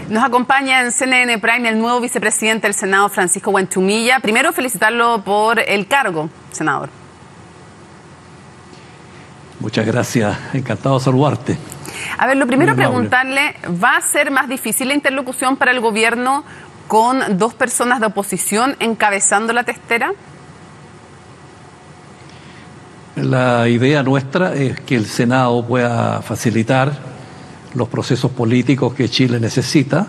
Nos acompaña en CNN Prime el nuevo vicepresidente del Senado, Francisco Huanchumilla. Primero, felicitarlo por el cargo, senador. Muchas gracias, encantado de saludarte. A ver, lo primero preguntarle, ¿va a ser más difícil la interlocución para el gobierno con dos personas de oposición encabezando la testera? La idea nuestra es que el Senado pueda facilitar los procesos políticos que Chile necesita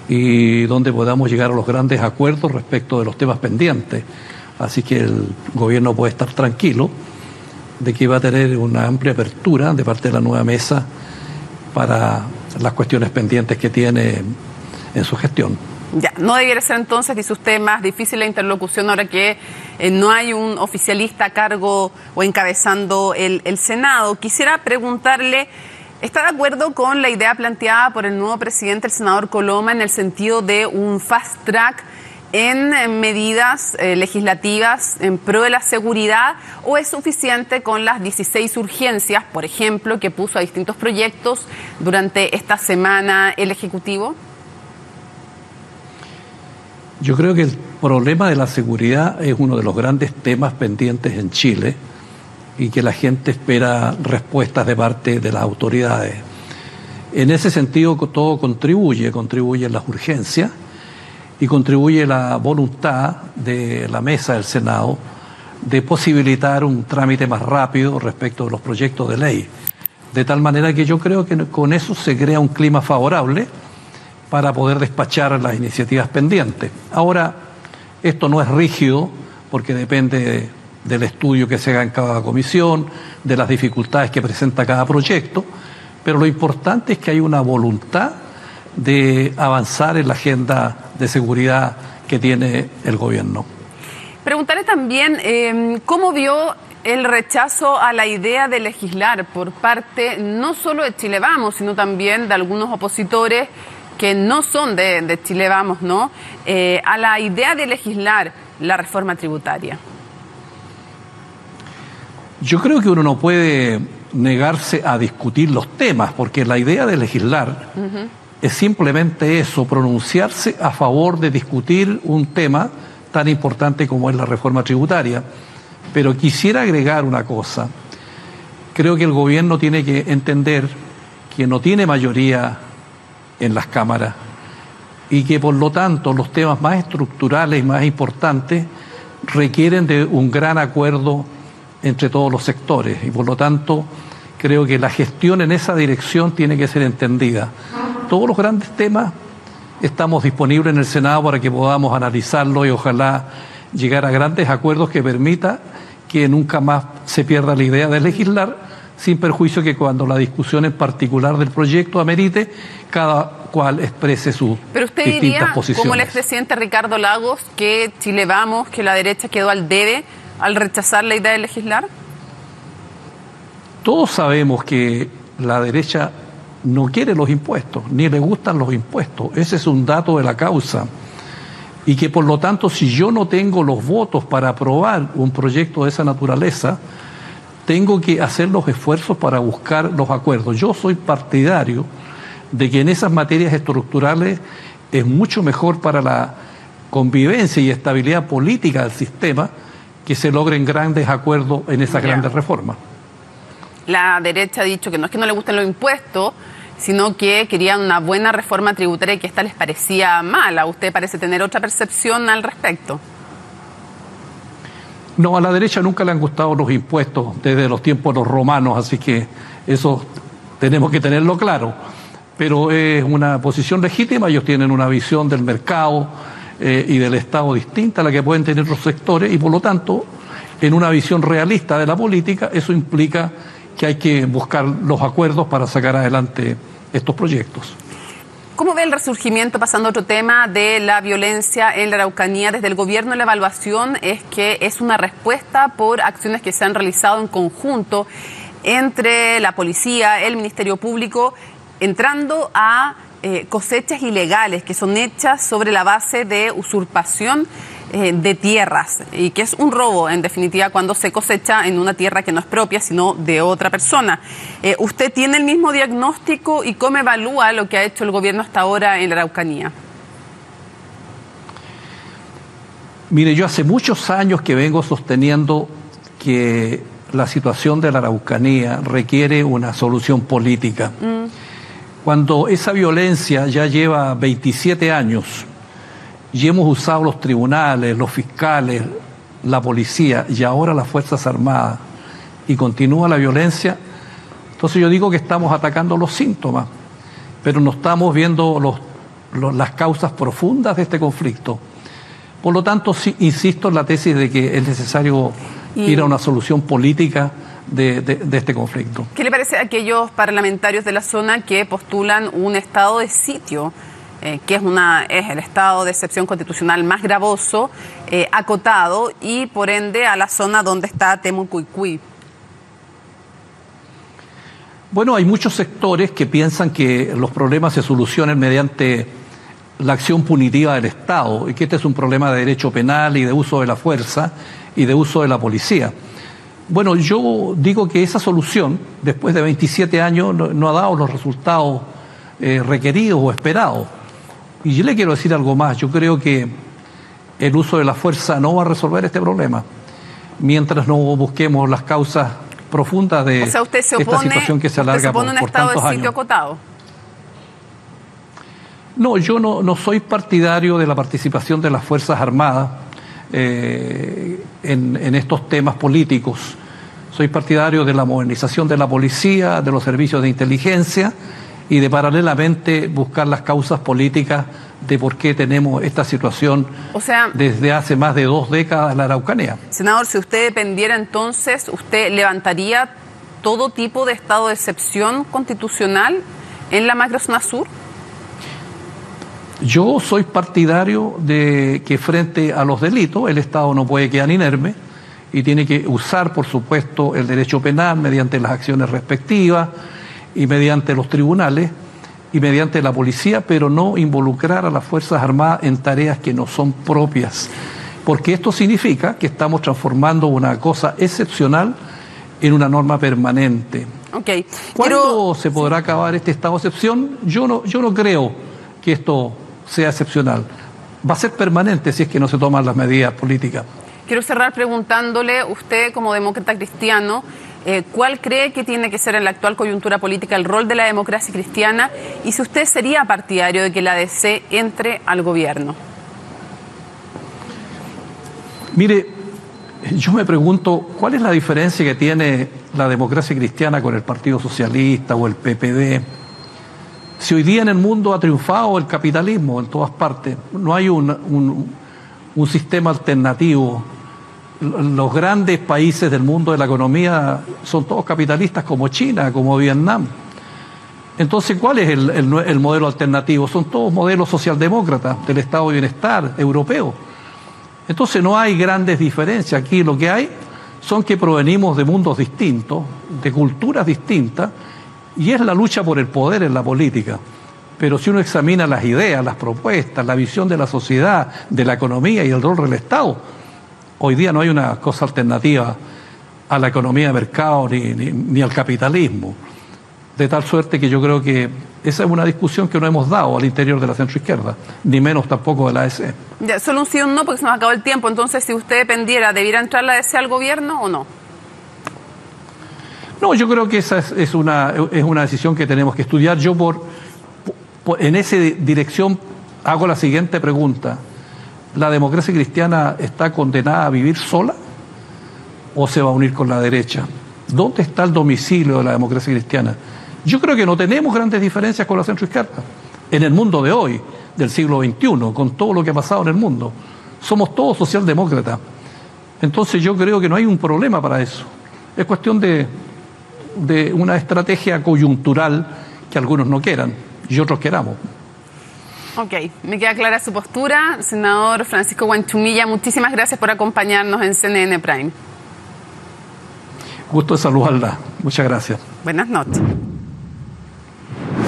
y donde podamos llegar a los grandes acuerdos respecto de los temas pendientes. Así que el gobierno puede estar tranquilo de que va a tener una amplia apertura de parte de la nueva mesa para las cuestiones pendientes que tiene en su gestión. Ya, no debiera ser entonces, dice usted, más difícil la interlocución ahora que no hay un oficialista a cargo o encabezando el Senado. Quisiera preguntarle, ¿está de acuerdo con la idea planteada por el nuevo presidente, el senador Coloma, en el sentido de un fast track en medidas legislativas en pro de la seguridad, o es suficiente con las 16 urgencias, por ejemplo, que puso a distintos proyectos durante esta semana el Ejecutivo? Yo creo que el problema de la seguridad es uno de los grandes temas pendientes en Chile y que la gente espera respuestas de parte de las autoridades. En ese sentido, todo contribuye las urgencias y contribuye la voluntad de la mesa del Senado de posibilitar un trámite más rápido respecto de los proyectos de ley. De tal manera que yo creo que con eso se crea un clima favorable para poder despachar las iniciativas pendientes. Ahora, esto no es rígido porque depende del estudio que se haga en cada comisión, de las dificultades que presenta cada proyecto, pero lo importante es que hay una voluntad de avanzar en la agenda de seguridad que tiene el gobierno. Preguntarle también cómo vio el rechazo a la idea de legislar por parte no solo de Chile Vamos, sino también de algunos opositores que no son de Chile Vamos, ¿no? A la idea de legislar la reforma tributaria. Yo creo que uno no puede negarse a discutir los temas, porque la idea de legislar es simplemente eso, pronunciarse a favor de discutir un tema tan importante como es la reforma tributaria. Pero quisiera agregar una cosa. Creo que el gobierno tiene que entender que no tiene mayoría en las cámaras y que por lo tanto los temas más estructurales y más importantes requieren de un gran acuerdo entre todos los sectores y por lo tanto creo que la gestión en esa dirección tiene que ser entendida. Todos los grandes temas estamos disponibles en el Senado para que podamos analizarlo y ojalá llegar a grandes acuerdos que permita que nunca más se pierda la idea de legislar, sin perjuicio que cuando la discusión en particular del proyecto amerite, cada cual exprese sus distintas posiciones. Pero usted diría, como el expresidente Ricardo Lagos, que Chile Vamos, que la derecha quedó al debe al rechazar la idea de legislar. Todos sabemos que la derecha no quiere los impuestos, ni le gustan los impuestos. Ese es un dato de la causa. Y que por lo tanto, si yo no tengo los votos para aprobar un proyecto de esa naturaleza, tengo que hacer los esfuerzos para buscar los acuerdos. Yo soy partidario de que en esas materias estructurales es mucho mejor para la convivencia y estabilidad política del sistema que se logren grandes acuerdos en esas grandes reformas. La derecha ha dicho que no es que no le gusten los impuestos, sino que querían una buena reforma tributaria y que esta les parecía mala. Usted parece tener otra percepción al respecto. No, a la derecha nunca le han gustado los impuestos desde los tiempos de los romanos, así que eso tenemos que tenerlo claro. Pero es una posición legítima, ellos tienen una visión del mercado y del Estado distinta a la que pueden tener los sectores y por lo tanto, en una visión realista de la política, eso implica que hay que buscar los acuerdos para sacar adelante estos proyectos. ¿Cómo ve el resurgimiento, pasando a otro tema, de la violencia en la Araucanía? Desde el gobierno la evaluación es que es una respuesta por acciones que se han realizado en conjunto entre la policía, el Ministerio Público, entrando a cosechas ilegales que son hechas sobre la base de usurpación de tierras, y que es un robo, en definitiva, cuando se cosecha en una tierra que no es propia, sino de otra persona. ¿Usted tiene el mismo diagnóstico y cómo evalúa lo que ha hecho el gobierno hasta ahora en la Araucanía? Mire, yo hace muchos años que vengo sosteniendo que la situación de la Araucanía requiere una solución política. Cuando esa violencia ya lleva 27 años y hemos usado los tribunales, los fiscales, la policía y ahora las Fuerzas Armadas y continúa la violencia, entonces yo digo que estamos atacando los síntomas, pero no estamos viendo las causas profundas de este conflicto. Por lo tanto, sí, insisto en la tesis de que es necesario ir a una solución política de este conflicto. ¿Qué le parece a aquellos parlamentarios de la zona que postulan un estado de sitio, que es el estado de excepción constitucional más gravoso, acotado, y por ende a la zona donde está Temucuicui? Bueno, hay muchos sectores que piensan que los problemas se solucionan mediante la acción punitiva del Estado y que este es un problema de derecho penal y de uso de la fuerza y de uso de la policía. Bueno, yo digo que esa solución, después de 27 años, no ha dado los resultados requeridos o esperados. Y yo le quiero decir algo más. Yo creo que el uso de la fuerza no va a resolver este problema mientras no busquemos las causas profundas de esta situación que se alarga por tantos años. ¿Usted se opone a un estado de sitio acotado? No, yo no soy partidario de la participación de las Fuerzas Armadas en estos temas políticos. Soy partidario de la modernización de la policía, de los servicios de inteligencia y de paralelamente buscar las causas políticas de por qué tenemos esta situación desde hace más de 2 décadas en la Araucanía. Senador, si usted dependiera entonces, ¿usted levantaría todo tipo de estado de excepción constitucional en la macrozona sur? Yo soy partidario de que frente a los delitos el Estado no puede quedar inerme y tiene que usar, por supuesto, el derecho penal mediante las acciones respectivas y mediante los tribunales y mediante la policía, pero no involucrar a las Fuerzas Armadas en tareas que no son propias, porque esto significa que estamos transformando una cosa excepcional en una norma permanente. ¿Cuándo se podrá acabar este estado de excepción? Yo no creo que esto sea excepcional. Va a ser permanente si es que no se toman las medidas políticas. Quiero cerrar preguntándole, usted como demócrata cristiano, ¿cuál cree que tiene que ser en la actual coyuntura política el rol de la democracia cristiana y si usted sería partidario de que la ADC entre al gobierno? Mire, yo me pregunto, ¿cuál es la diferencia que tiene la democracia cristiana con el Partido Socialista o el PPD? Si hoy día en el mundo ha triunfado el capitalismo en todas partes, no hay un sistema alternativo. Los grandes países del mundo de la economía son todos capitalistas como China, como Vietnam. Entonces, ¿cuál es el modelo alternativo? Son todos modelos socialdemócratas del estado de bienestar europeo. Entonces no hay grandes diferencias. Aquí lo que hay son que provenimos de mundos distintos, de culturas distintas, y es la lucha por el poder en la política. Pero si uno examina las ideas, las propuestas, la visión de la sociedad, de la economía y el rol del Estado, hoy día no hay una cosa alternativa a la economía de mercado ni al capitalismo. De tal suerte que yo creo que esa es una discusión que no hemos dado al interior de la centroizquierda, ni menos tampoco de la ADC. Ya, solo un sí o un no, porque se nos acabó el tiempo. Entonces, si usted dependiera, ¿debiera entrar la ADC al gobierno o no? No, yo creo que esa es una decisión que tenemos que estudiar. Yo en esa dirección hago la siguiente pregunta. ¿La democracia cristiana está condenada a vivir sola o se va a unir con la derecha? ¿Dónde está el domicilio de la democracia cristiana? Yo creo que no tenemos grandes diferencias con la centroizquierda en el mundo de hoy, del siglo XXI, con todo lo que ha pasado en el mundo. Somos todos socialdemócratas. Entonces yo creo que no hay un problema para eso. Es cuestión de una estrategia coyuntural que algunos no quieran y otros queramos. Ok, me queda clara su postura. Senador Francisco Guanchumilla, muchísimas gracias por acompañarnos en CNN Prime. Gusto de saludarla. Muchas gracias. Buenas noches.